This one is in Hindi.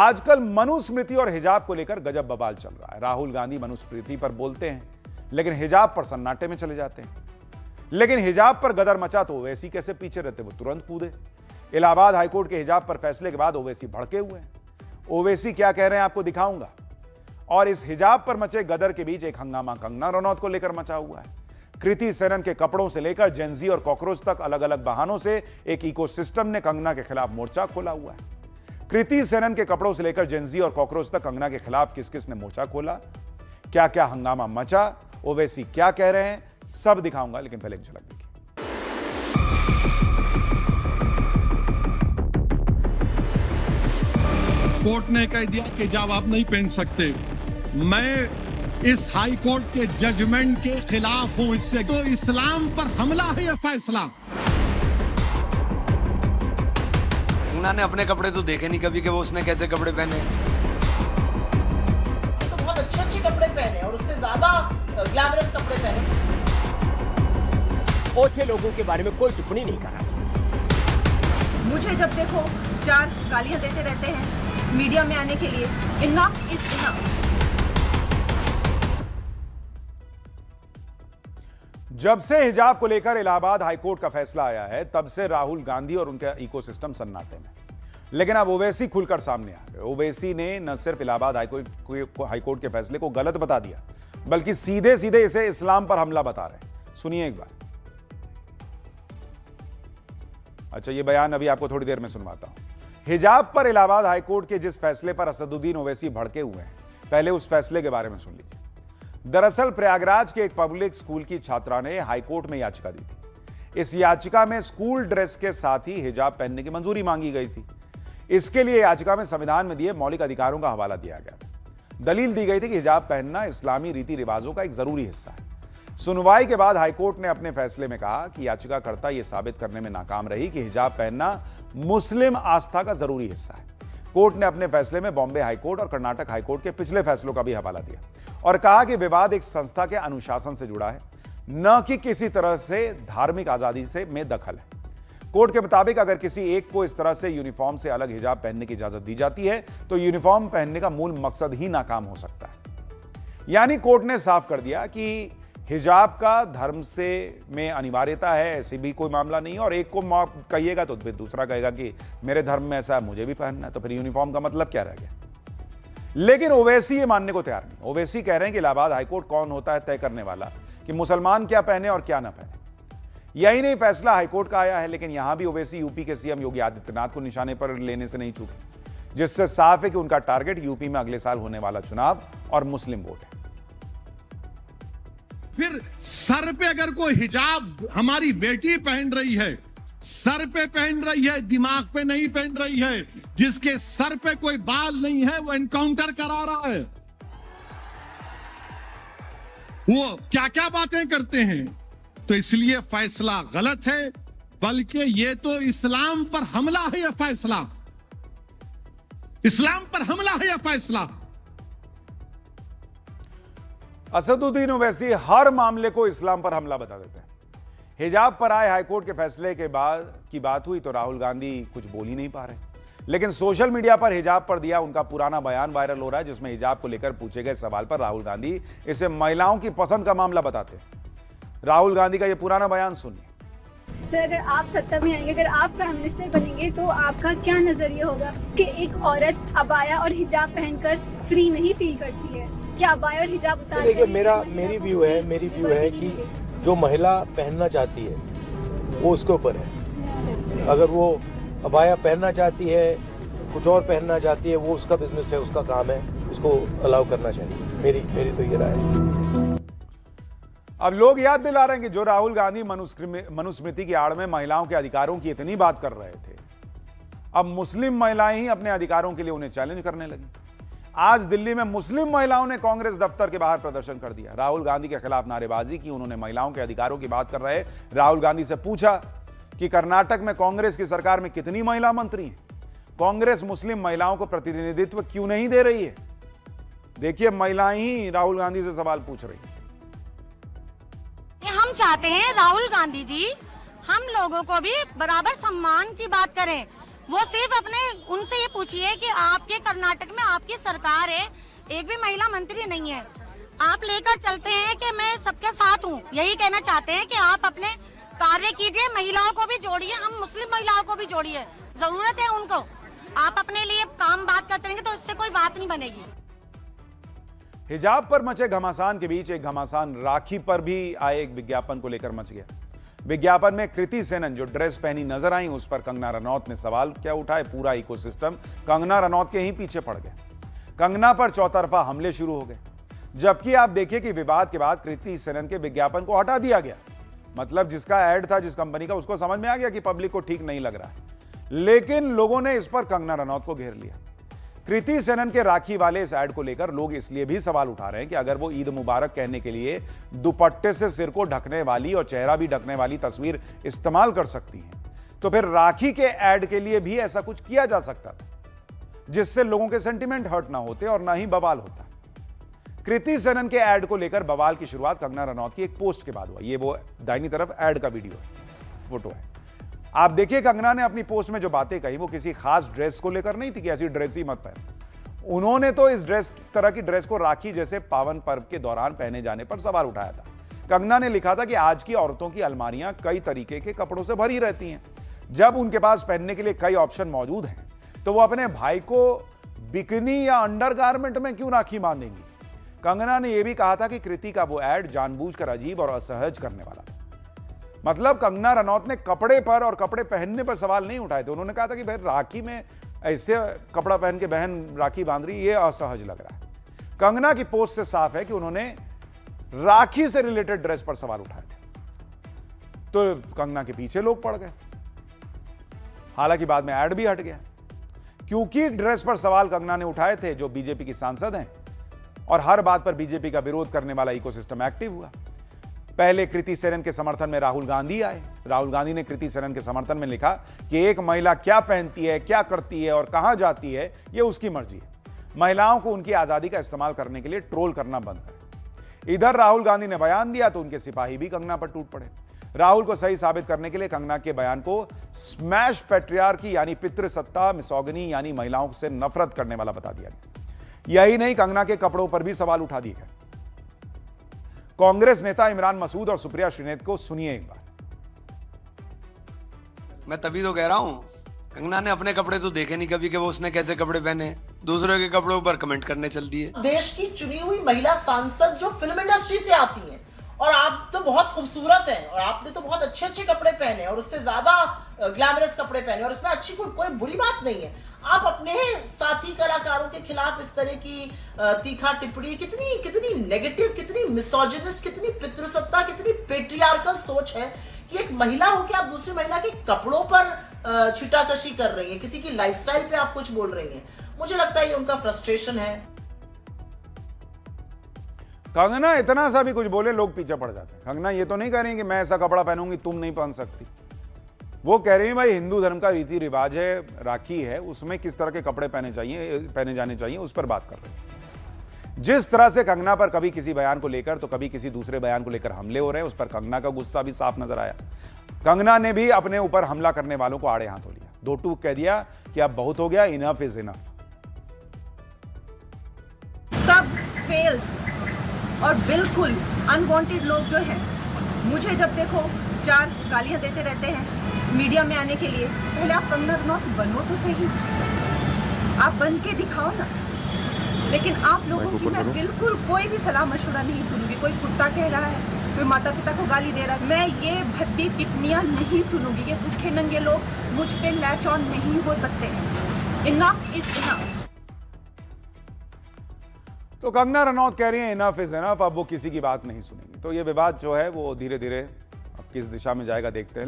आजकल मनुस्मृति और हिजाब को लेकर गजब बवाल चल रहा है। राहुल गांधी मनुस्मृति पर बोलते हैं लेकिन हिजाब पर सन्नाटे में चले जाते हैं। लेकिन हिजाब पर गदर मचा तो ओवैसी कैसे पीछे रहते, वो तुरंत कूदे। इलाहाबाद हाईकोर्ट के हिजाब पर फैसले के बाद ओवैसी भड़के हुए हैं। ओवैसी क्या कह रहे हैं आपको दिखाऊंगा। और इस हिजाब पर मचे गदर के बीच एक हंगामा कंगना रनौत को लेकर मचा हुआ है। कृति सेनन के कपड़ों से लेकर जेंजी और कॉकरोच तक अलग अलग बहानों से एक इकोसिस्टम ने कंगना के खिलाफ मोर्चा खोला हुआ है। कृति सेनन के कपड़ों से लेकर जेंजी और कॉकरोच तक कंगना के खिलाफ किस किस ने मोर्चा खोला, क्या क्या हंगामा मचा, ओवैसी क्या कह रहे हैं, सब दिखाऊंगा। लेकिन पहले एक झलक देखिए। कोर्ट ने कह दिया कि जब आप नहीं पहन सकते। मैं इस हाई कोर्ट के जजमेंट के खिलाफ हूं। इससे तो इस्लाम पर हमला है यह फैसला। उन्होंने अपने कपड़े तो देखे नहीं कभी कि वो उसने कैसे कपड़े पहने। तो बहुत अच्छे कपड़े पहने और उससे ज्यादा ग्लैमरस कपड़े पहने। ओछे लोगों के बारे में कोई टिप्पणी नहीं कर रहा था। मुझे जब देखो 4 गालियां देते रहते हैं मीडिया में आने के लिए। Enough is enough. जब से हिजाब को लेकर इलाहाबाद हाईकोर्ट का फैसला आया है तब से राहुल गांधी और उनका इकोसिस्टम सन्नाटे में। लेकिन अब ओवैसी खुलकर सामने आ गए। ओवैसी ने न सिर्फ इलाहाबाद हाईकोर्ट के फैसले को गलत बता दिया बल्कि सीधे सीधे इसे इस्लाम पर हमला बता रहे हैं। सुनिए एक बार। अच्छा, ये बयान अभी आपको थोड़ी देर में सुनवाता हूं। हिजाब पर इलाहाबाद हाईकोर्ट के जिस फैसले पर असदुद्दीन ओवैसी भड़के हुए हैं, पहले उस फैसले के बारे में सुन लीजिए। दरअसल प्रयागराज के एक पब्लिक स्कूल की छात्रा ने हाईकोर्ट में याचिका दी थी। इस याचिका में स्कूल ड्रेस के साथ ही हिजाब पहनने की मंजूरी मांगी गई थी। इसके लिए याचिका में संविधान में दिए मौलिक अधिकारों का हवाला दिया गया था। दलील दी गई थी कि हिजाब पहनना इस्लामी रीति रिवाजों का एक जरूरी हिस्सा है। सुनवाई के बाद हाईकोर्ट ने अपने फैसले में कहा कि याचिकाकर्ता यह साबित करने में नाकाम रही कि हिजाब पहनना मुस्लिम आस्था का जरूरी हिस्सा है। कोर्ट ने अपने फैसले में बॉम्बे हाईकोर्ट और कर्नाटक हाईकोर्ट के पिछले फैसलों का भी हवाला दिया और कहा कि विवाद एक संस्था के अनुशासन से जुड़ा है, न कि किसी तरह से धार्मिक आजादी से में दखल है। कोर्ट के मुताबिक अगर किसी एक को इस तरह से यूनिफॉर्म से अलग हिजाब पहनने की इजाजत दी जाती है तो यूनिफॉर्म पहनने का मूल मकसद ही नाकाम हो सकता है। यानी कोर्ट ने साफ कर दिया कि हिजाब का धर्म से में अनिवार्यता है, ऐसी भी कोई मामला नहीं है। और एक को कहिएगा तो फिर दूसरा कहेगा कि मेरे धर्म में ऐसा है, मुझे भी पहनना है, तो फिर यूनिफॉर्म का मतलब क्या रह गया। लेकिन ओवैसी ये मानने को तैयार नहीं। ओवैसी कह रहे हैं कि इलाहाबाद हाईकोर्ट कौन होता है तय करने वाला कि मुसलमान क्या पहने और क्या ना पहने। यही नहीं, फैसला हाईकोर्ट का आया है लेकिन यहां भी ओवैसी यूपी के सीएम योगी आदित्यनाथ को निशाने पर लेने से नहीं चूके, जिससे साफ है कि उनका टारगेट यूपी में अगले साल होने वाला चुनाव और मुस्लिम वोट है। फिर सर पे अगर कोई हिजाब हमारी बेटी पहन रही है, सर पे पहन रही है, दिमाग पे नहीं पहन रही है, जिसके सर पे कोई बाल नहीं है वो एनकाउंटर करा रहा है। वो क्या क्या बातें करते हैं। तो इसलिए फैसला गलत है, बल्कि ये तो इस्लाम पर हमला है। यह फैसला इस्लाम पर हमला है। यह फैसला असदुद्दीन ओवैसी हर मामले को इस्लाम पर हमला बता देते हैं। हिजाब पर आए हाईकोर्ट के फैसले के बाद की बात हुई तो राहुल गांधी कुछ बोल ही नहीं पा रहे। लेकिन सोशल मीडिया पर हिजाब पर दिया उनका पुराना बयान वायरल हो रहा है, जिसमें हिजाब को लेकर पूछे गए सवाल पर राहुल गांधी इसे महिलाओं की पसंद का मामला बताते हैं। राहुल गांधी का यह पुराना बयान सुनिए। सर, अगर आप सत्ता में आएंगे, अगर आप प्राइम मिनिस्टर बनेंगे तो आपका क्या नजरिया होगा कि एक औरत अबाया और हिजाब पहनकर फ्री नहीं फील करती है? क्या अबाया और हिजाब उतार? देखिए, मेरी व्यू है कि जो महिला पहनना चाहती है वो उसके ऊपर है। अगर वो अबाया पहनना चाहती है, कुछ और पहनना चाहती है, वो उसका बिजनेस है, उसका काम है, उसको अलाउ करना चाहिए। मेरी तो ये राय है। अब लोग याद दिला रहे हैं कि जो राहुल गांधी मनुस्मृति की आड़ में महिलाओं के अधिकारों की इतनी बात कर रहे थे, अब मुस्लिम महिलाएं ही अपने अधिकारों के लिए उन्हें चैलेंज करने लगी। आज दिल्ली में मुस्लिम महिलाओं ने कांग्रेस दफ्तर के बाहर प्रदर्शन कर दिया। राहुल गांधी के खिलाफ नारेबाजी की। उन्होंने महिलाओं के अधिकारों की बात कर रहे राहुल गांधी से पूछा कि कर्नाटक में कांग्रेस की सरकार में कितनी महिला मंत्री हैं, कांग्रेस मुस्लिम महिलाओं को प्रतिनिधित्व क्यों नहीं दे रही है। देखिए, महिलाएं ही राहुल गांधी से सवाल पूछ रही हैं। हम चाहते हैं राहुल गांधी जी हम लोगों को भी बराबर सम्मान की बात करें। वो सिर्फ अपने उनसे ये पूछिए कि आपके कर्नाटक में आपकी सरकार है, एक भी महिला मंत्री नहीं है, आप लेकर चलते हैं कि मैं सबके साथ हूँ, यही कहना चाहते हैं कि आप अपने कार्य कीजिए, महिलाओं को भी जोड़िए, हम मुस्लिम महिलाओं को भी जोड़िए, जरूरत है उनको। आप अपने लिए काम बात करते रहेंगे तो इससे कोई बात नहीं बनेगी। हिजाब पर मचे घमासान के बीच एक घमासान राखी पर भी आए एक विज्ञापन को लेकर मच गया। विज्ञापन में कृति सेनन जो ड्रेस पहनी नजर आई, उस पर कंगना रनौत ने सवाल क्या उठाए। पूरा इकोसिस्टम कंगना रनौत के ही पीछे पड़ गया। कंगना पर चौतरफा हमले शुरू हो गए, जबकि आप देखिए कि विवाद के बाद कृति सेनन के विज्ञापन को हटा दिया गया। मतलब जिसका ऐड था जिस कंपनी का, उसको समझ में आ गया कि पब्लिक को ठीक नहीं लग रहा है, लेकिन लोगों ने इस पर कंगना रनौत को घेर लिया। कृति सेनन के राखी वाले इस ऐड को लेकर लोग इसलिए भी सवाल उठा रहे हैं कि अगर वो ईद मुबारक कहने के लिए दुपट्टे से सिर को ढकने वाली और चेहरा भी ढकने वाली तस्वीर इस्तेमाल कर सकती हैं, तो फिर राखी के ऐड के लिए भी ऐसा कुछ किया जा सकता था, जिससे लोगों के सेंटिमेंट हर्ट ना होते और ना ही बवाल होता। कृति सेनन के ऐड को लेकर बवाल की शुरुआत कंगना रनौत की एक पोस्ट के बाद हुआ। ये वो दाहिनी तरफ ऐड का वीडियो है, फोटो है, आप देखिए। कंगना ने अपनी पोस्ट में जो बातें कही वो किसी खास ड्रेस को लेकर नहीं थी कि ऐसी ड्रेस ही मत पहन। उन्होंने तो इस तरह की ड्रेस को राखी जैसे पावन पर्व के दौरान पहने जाने पर सवाल उठाया था। कंगना ने लिखा था कि आज की औरतों की अलमारियां कई तरीके के कपड़ों से भरी रहती हैं। जब उनके पास पहनने के लिए कई ऑप्शन मौजूद हैं, तो वो अपने भाई को बिकनी या अंडरगारमेंट में क्यों राखी बांधेंगी। कंगना ने यह भी कहा था कि कृति का वो ऐड जानबूझकर अजीब और असहज करने वाला था। मतलब कंगना रनौत ने कपड़े पर और कपड़े पहनने पर सवाल नहीं उठाए थे। उन्होंने कहा था कि भाई राखी में ऐसे कपड़ा पहन के बहन राखी बांध रही, ये असहज लग रहा है। कंगना की पोस्ट से साफ है कि उन्होंने राखी से रिलेटेड ड्रेस पर सवाल उठाए थे, तो कंगना के पीछे लोग पड़ गए। हालांकि बाद में ऐड भी हट गया, क्योंकि ड्रेस पर सवाल कंगना ने उठाए थे, जो बीजेपी की सांसद हैं, और हर बात पर बीजेपी का विरोध करने वाला इकोसिस्टम एक्टिव हुआ। पहले कृति सेनन के समर्थन में राहुल गांधी आए। राहुल गांधी ने कृति सेनन के समर्थन में लिखा कि एक महिला क्या पहनती है, क्या करती है और कहां जाती है, यह उसकी मर्जी है। महिलाओं को उनकी आजादी का इस्तेमाल करने के लिए ट्रोल करना बंद करें। इधर राहुल गांधी ने बयान दिया तो उनके सिपाही भी कंगना पर टूट पड़े। राहुल को सही साबित करने के लिए कंगना के बयान को स्मैश पैट्रियार्की यानी पितृसत्ता, मिसोगिनी यानी महिलाओं से नफरत करने वाला बता दिया गया। यही नहीं, कंगना के कपड़ों पर भी सवाल उठा दिए गए। कांग्रेस नेता इमरान मसूद और सुप्रिया श्रीनेत को सुनिए एक बार। मैं तभी तो कह रहा हूँ, कंगना ने अपने कपड़े तो देखे नहीं कभी कि वो उसने कैसे कपड़े पहने, दूसरों के कपड़ों पर कमेंट करने चल दिए। देश की चुनी हुई महिला सांसद जो फिल्म इंडस्ट्री से आती हैं, और आप तो बहुत खूबसूरत हैं और आपने तो बहुत अच्छे अच्छे कपड़े पहने और उससे ज्यादा ग्लैमरस कपड़े पहने, और इसमें अच्छी कोई बुरी बात नहीं है। आप अपने साथी कलाकारों के खिलाफ इस तरह की तीखा टिप्पणी, कितनी नेगेटिव, कितनी मिसोजिनिस्ट, कितनी पितृसत्ता, कितनी पेट्रियार्कल सोच है कि एक महिला हो कि आप दूसरी महिला के कपड़ों पर छिटाकशी कर रही है, किसी की लाइफस्टाइल पे आप कुछ बोल रही हैं। मुझे लगता है ये उनका फ्रस्ट्रेशन है। कंगना इतना सा भी कुछ बोले लोग पीछे पड़ जाते हैं। कंगना ये तो नहीं कह रही कि मैं ऐसा कपड़ा पहनूंगी, तुम नहीं पहन सकती। वो कह रही है भाई हिंदू धर्म का रीति रिवाज है, राखी है, उसमें किस तरह के कपड़े पहने जाने चाहिए, उस पर बात कर रहे हैं। जिस तरह से कंगना पर कभी किसी बयान को लेकर तो कभी किसी दूसरे बयान को लेकर हमले हो रहे हैं, उस पर कंगना का गुस्सा भी साफ नजर आया। कंगना ने भी अपने ऊपर हमला करने वालों को आड़े हाथों लिया, दो टूक कह दिया कि अब बहुत हो गया, इनफ इज इनफ। सब फेल और बिल्कुल अनवांटेड लोग जो हैं, मुझे जब देखो 4 गालियां देते रहते हैं मीडिया में आने के लिए। पहले आप कंगना रनौत बनो तो सही, आप बन के दिखाओ ना। लेकिन आप लोगों की मैं बिल्कुल कोई भी सलाह मशवरा नहीं सुनूंगी। कोई कुत्ता कह रहा है, कोई माता पिता को गाली दे रहा है, मैं ये भद्दी टिप्पणियां नहीं सुनूंगी। ये भूखे नंगे लोग मुझ पे लैच ऑन नहीं हो सकते हैं। Enough is enough. तो कंगना रनौत कह रही है इनफ इज इनफ, अब वो किसी की बात नहीं सुनेंगी। तो ये विवाद जो है वो धीरे धीरे अब किस दिशा में जाएगा देखते हैं।